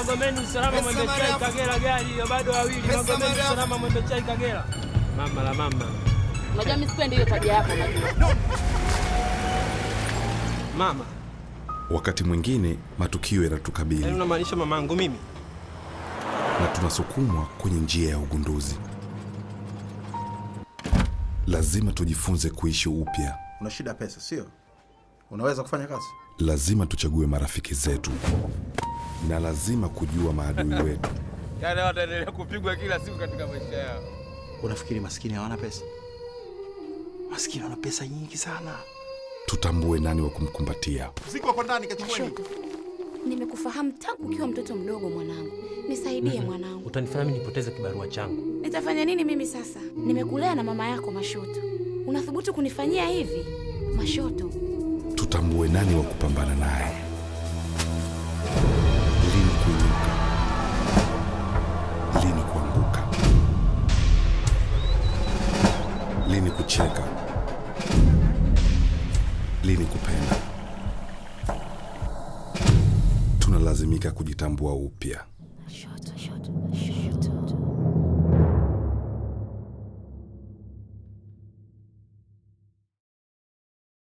Magomeni usalama Mwembe Chai Kagera gari hiyo bado wawili. Magomeni usalama Mwembe Chai Kagera. Mama la mama. Unajua mimi sipendi hiyo tabia yako unajua. Mama. Wakati mwingine matukio yanatukabili. Yaani unamaanisha mamangu mimi? Na tunasukumwa kwenye njia ya ugunduzi. Lazima tujifunze kuishi upya. Una shida pesa, sio? Unaweza kufanya kazi? Lazima tuchague marafiki zetu. Na lazima kujua maadui wetu. Yaani wataendelea kupigwa kila siku katika maisha yao. Unafikiri maskini hawana pesa? Maskini wana pesa nyingi sana. Tutambue nani wa kumkumbatia. Ziko hapo ndani kachumbani. Nimekufahamu tangu ukiwa mtoto mdogo mwanangu. Nisaidie mwanangu. Utanifanya mimi nipoteze kibarua changu. Nitafanya nini mimi sasa? Nimekulea na mama yako Mashoto. Unathubutu kunifanyia hivi? Mashoto. Tutambue nani wa kupambana naye. Lini kuinuka. Lini kuanguka. Lini kucheka. Lini kupenda. Tunalazimika kujitambua upya.